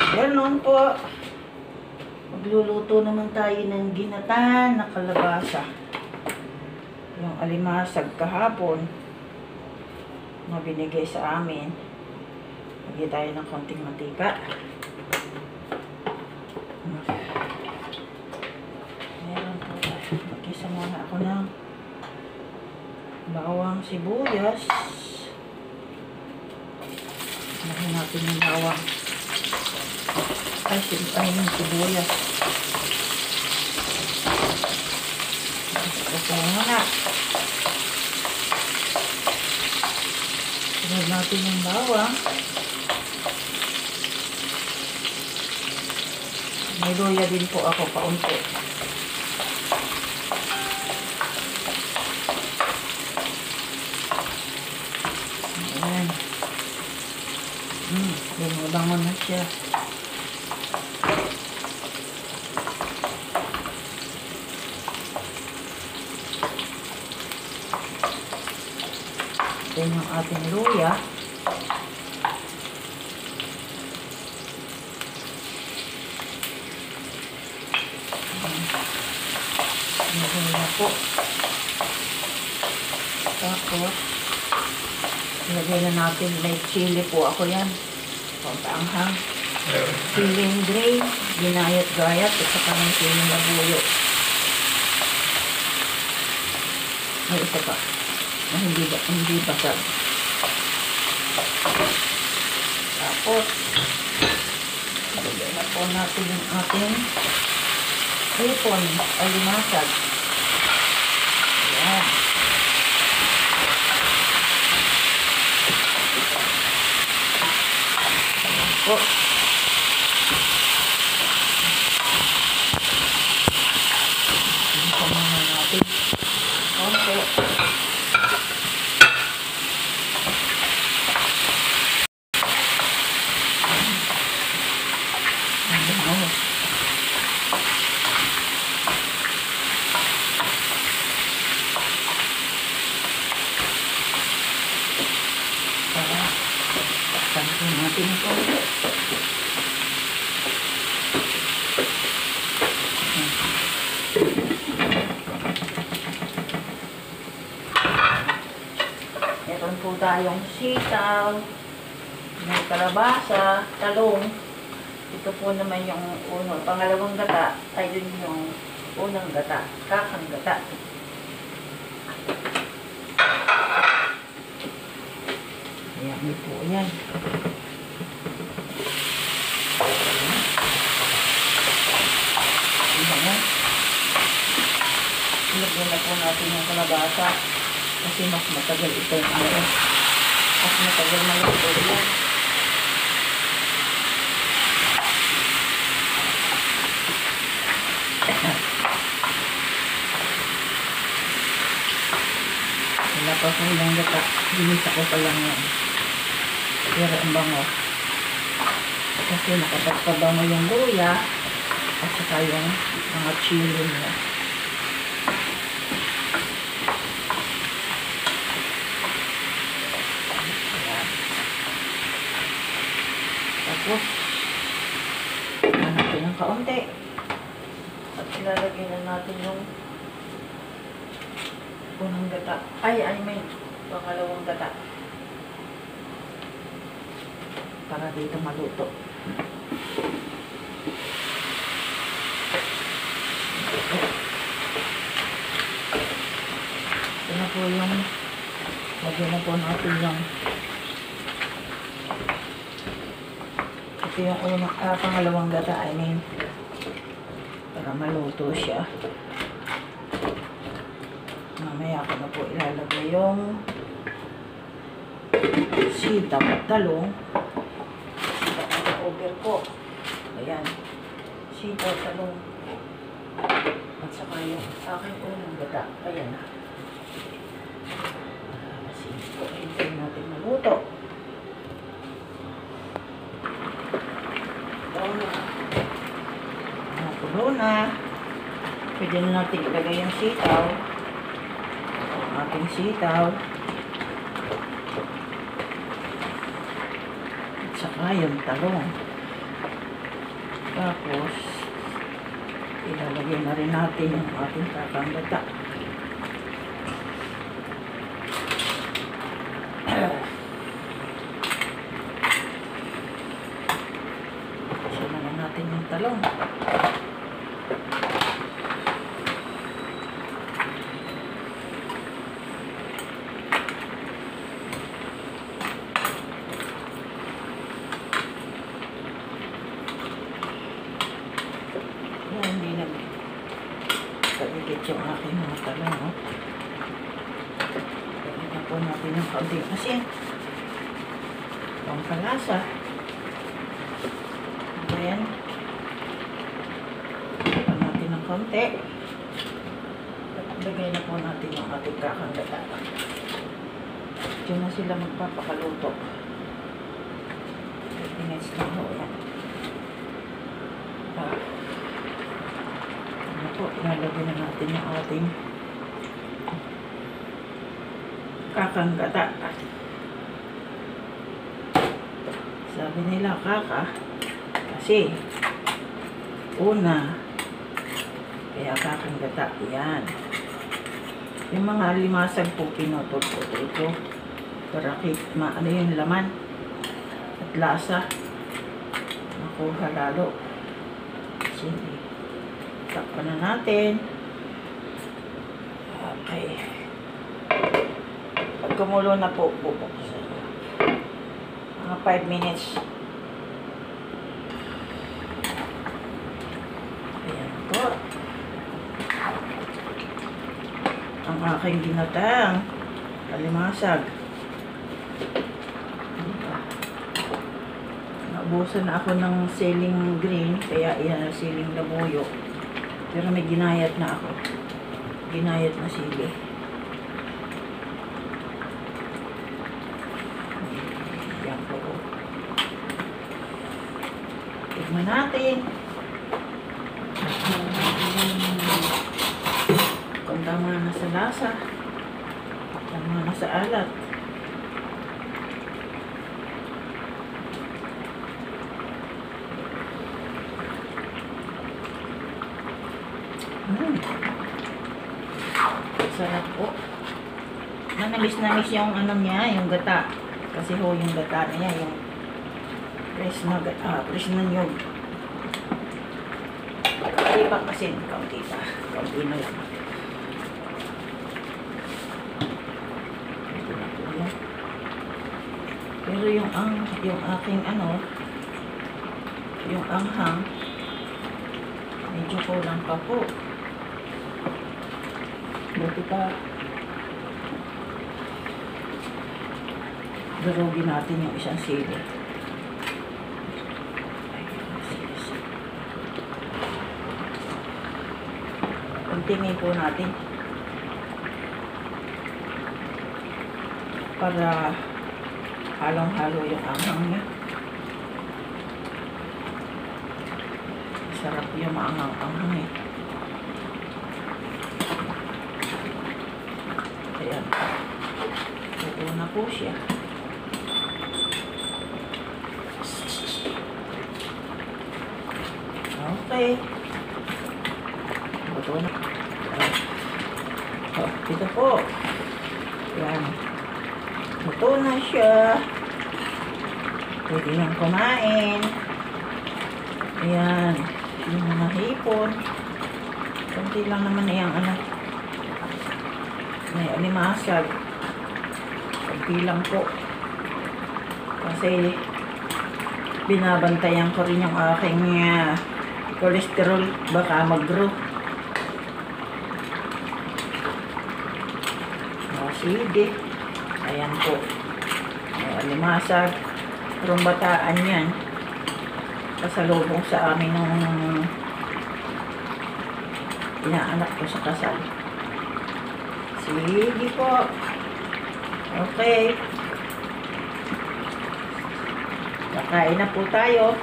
Ganon po. Magluluto naman tayo ng ginatan na kalabasa. Yung alimasag kahapon na binigay sa amin. Lagyan tayo ng konting mantika. Meron po. Mag-isa muna ako ng bawang sibuyas. Lagyan natin yung bawang. Ay, yung sibuyas. Ito muna. Sunod natin yung bawang. May luya din po ako paunti. Ayan. Lumabangon na siya. Ito yung ating luya. Luya po. Tapos, ilagay na natin, may chili po ako yan. Pampaanghang. Siling gray, ginayat-gayat, at saka ng siling labuyo. May isa pa. Na hindi basag. Tapos, ilagay na po natin yung ating hipon, alimasag. Ayan. Ayan po. Hipon muna natin. Konti. Natin ito. Meron po tayong sitaw, may kalabasa, talong. Ito po naman yung pangalawang gata, ay yun yung unang gata, kakang gata. Ayan po yan. Ilagyan na po natin yung kalabasa kasi mas matagal ito yung mas matagal maluto yan. Wala pa po yung gata, ginisa ko pa lang yan. Pero ang bango kasi nakapagpabango yung luya at saka yung mga chili niya. Tapos hanapin ng kaunti at ilalagay na natin yung unang gata. Ay, may pangalawang gata para dito maluto. Ito na po yung lagyan na po natin yung ito yung pangalawang gata, para maluto siya. Mamaya ko na po ilalagay yung sitaw at talong. Over ko. Ayan. Sitaw, talong. At saka yung aking unang gata. Ayan na. Sitaw. Hintayin natin maluto. Nakulo na. Pwede na natin ilagay yung sitaw. Ang ating sitaw. At saka yung talong. Tapos, ilalagay na rin natin yung ating kakanggata. Isa naman natin yung talong. Hindi na pagigit yung aking mga talong. Pagigit po natin yung kaunting asin. Pangkalasa. Ayan. Pagigit natin ng kaunti. Lagay na po natin yung ating kakanggata. Diyan na sila magpapakaluto. 30 minutes na ho. Ayan. Ilalagay na natin yung ating kakanggata. Sabi nila kaka kasi una kaya kakanggata. Yan yung mga limasag po pinutol po ito para maano yung laman at lasa makuha lalo. Sige, takpan na natin. Okay. Pag kumulo na po, bubuksan. Mga 5 minutes. Ayan po. Ang aking ginatang kalimasag. Naubusan na ako ng siling green, kaya iyan ang siling labuyo. Pero may ginayat na ako. Ginayat na sili. Yan po. Tignan natin. Kung tama na sa lasa. Tama na sa alat. Sarap po. Manamis-namis yung ano niya, yung gata. Kasi ho yung gata niya, yung fresh na gata, fresh na nyug. Kaya pa kasi, kaunti pa. Kaunti na lang. Pero yung aking ano, yung anghang, medyo kulang pa po. Buti pa durugin natin yung isang sili. Kuntingin po natin para halong-halo yung anghang niya. Sarap yung maanghang-anghang eh. Ayan. Ito na po siya. Okay. Ito na. Oh, ito po. Ayan. Ito na siya. Pwede nang kumain. Ayan. Yung mga hipon. Kunti lang naman na yung ano. May alimasag. Kunti lang po. Kasi binabantayan ko rin yung aking cholesterol. Baka mag-grow. Sige. Ayan po. May alimasag. Pero bataan yan. Kasalubong sa amin nung inaanak ko sa kasal. Sige po. Okay. Kakain na po tayo.